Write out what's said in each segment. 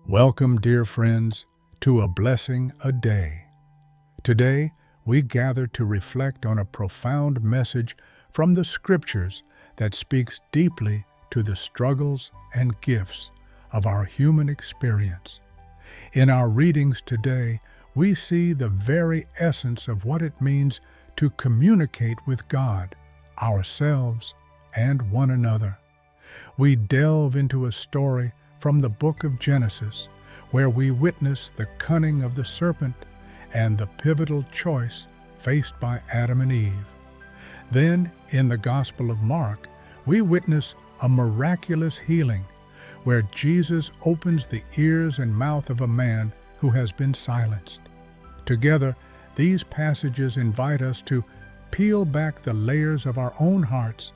Welcome, dear friends, to A Blessing a Day. Today, we gather to reflect on a profound message from the Scriptures that speaks deeply to the struggles and gifts of our human experience. In our readings today, we see the very essence of what it means to communicate with God, ourselves, and one another. We delve into a story from the book of Genesis, where we witness the cunning of the serpent and the pivotal choice faced by Adam and Eve. Then, in the Gospel of Mark, we witness a miraculous healing, where Jesus opens the ears and mouth of a man who has been silenced. Together, these passages invite us to peel back the layers of our own hearts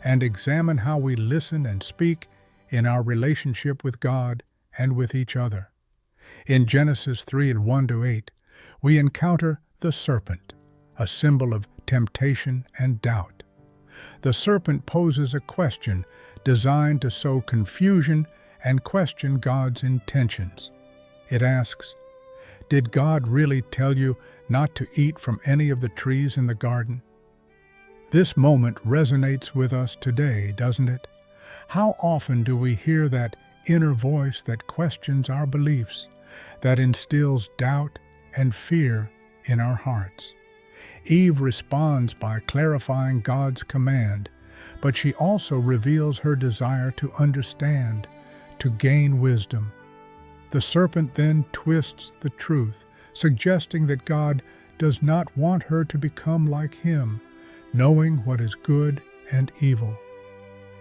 and examine how we listen and speak in our relationship with God and with each other. In Genesis 3:1-8, we encounter the serpent, a symbol of temptation and doubt. The serpent poses a question designed to sow confusion and question God's intentions. It asks, "Did God really tell you not to eat from any of the trees in the garden?" This moment resonates with us today, doesn't it? How often do we hear that inner voice that questions our beliefs, that instills doubt and fear in our hearts? Eve responds by clarifying God's command, but she also reveals her desire to understand, to gain wisdom. The serpent then twists the truth, suggesting that God does not want her to become like him, knowing what is good and evil.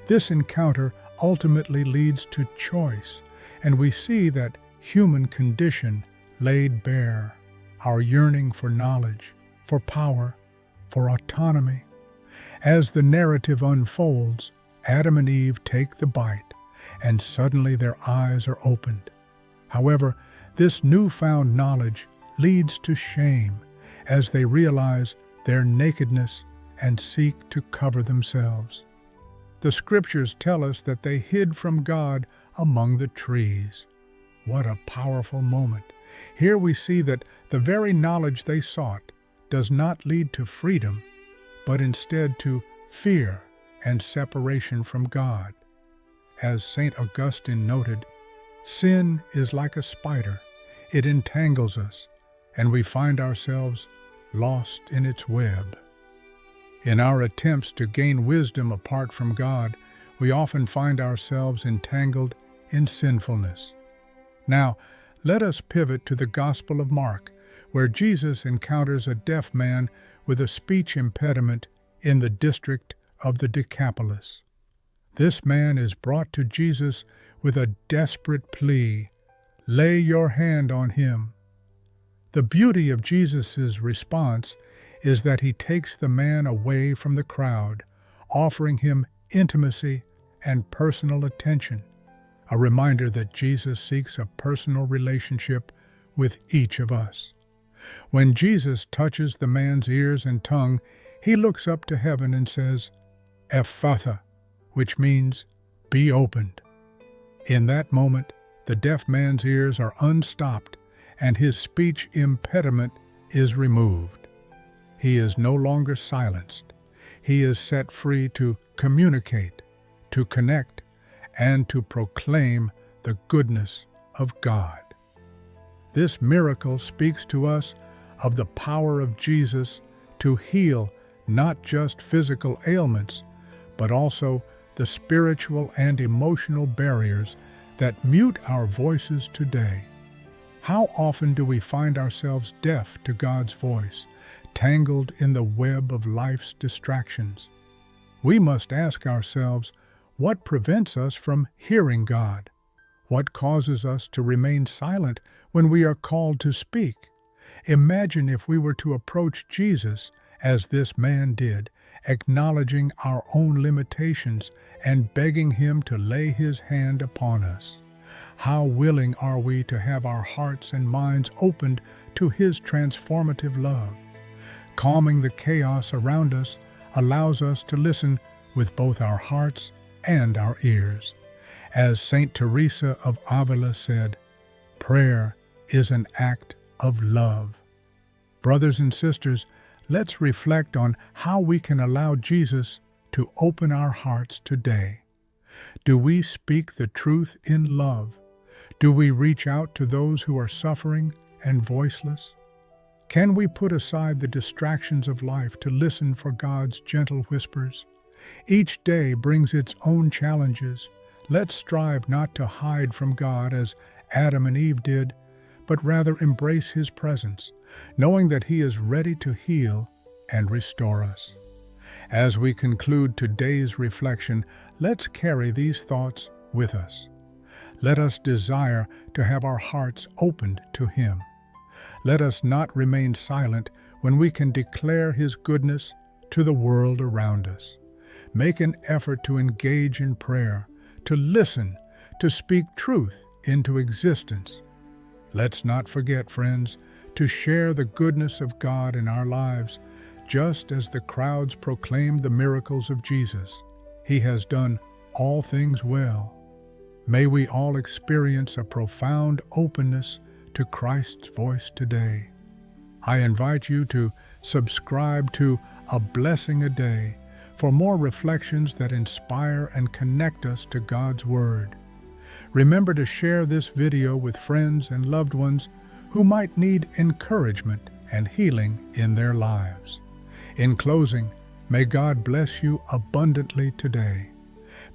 This encounter ultimately leads to choice, and we see that human condition laid bare, our yearning for knowledge, for power, for autonomy. As the narrative unfolds, Adam and Eve take the bite, and suddenly their eyes are opened. However, this newfound knowledge leads to shame as they realize their nakedness and seek to cover themselves. The Scriptures tell us that they hid from God among the trees. What a powerful moment. Here we see that the very knowledge they sought does not lead to freedom, but instead to fear and separation from God. As St. Augustine noted, sin is like a spider. It entangles us, and we find ourselves lost in its web. In our attempts to gain wisdom apart from God, we often find ourselves entangled in sinfulness. Now, let us pivot to the Gospel of Mark, where Jesus encounters a deaf man with a speech impediment in the district of the Decapolis. This man is brought to Jesus with a desperate plea, "Lay your hand on him." The beauty of Jesus' response is that he takes the man away from the crowd, offering him intimacy and personal attention, a reminder that Jesus seeks a personal relationship with each of us. When Jesus touches the man's ears and tongue, he looks up to heaven and says, "Ephphatha," which means, "Be opened." In that moment, the deaf man's ears are unstopped and his speech impediment is removed. He is no longer silenced. He is set free to communicate, to connect, and to proclaim the goodness of God. This miracle speaks to us of the power of Jesus to heal not just physical ailments, but also the spiritual and emotional barriers that mute our voices today. How often do we find ourselves deaf to God's voice, tangled in the web of life's distractions? We must ask ourselves, what prevents us from hearing God? What causes us to remain silent when we are called to speak? Imagine if we were to approach Jesus as this man did, acknowledging our own limitations and begging him to lay his hand upon us. How willing are we to have our hearts and minds opened to his transformative love? Calming the chaos around us allows us to listen with both our hearts and our ears. As Saint Teresa of Avila said, Prayer is an act of love. Brothers and sisters, let's reflect on how we can allow Jesus to open our hearts today. Do we speak the truth in love? Do we reach out to those who are suffering and voiceless? Can we put aside the distractions of life to listen for God's gentle whispers? Each day brings its own challenges. Let's strive not to hide from God as Adam and Eve did, but rather embrace His presence, knowing that He is ready to heal and restore us. As we conclude today's reflection, let's carry these thoughts with us. Let us desire to have our hearts opened to Him. Let us not remain silent when we can declare His goodness to the world around us. Make an effort to engage in prayer, to listen, to speak truth into existence. Let's not forget, friends, to share the goodness of God in our lives, just as the crowds proclaimed the miracles of Jesus. He has done all things well. May we all experience a profound openness to Christ's voice today. I invite you to subscribe to A Blessing a Day for more reflections that inspire and connect us to God's Word. Remember to share this video with friends and loved ones who might need encouragement and healing in their lives. In closing, may God bless you abundantly today.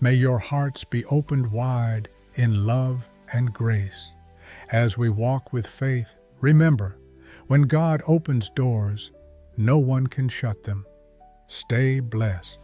May your hearts be opened wide in love and grace. As we walk with faith, remember, when God opens doors, no one can shut them. Stay blessed.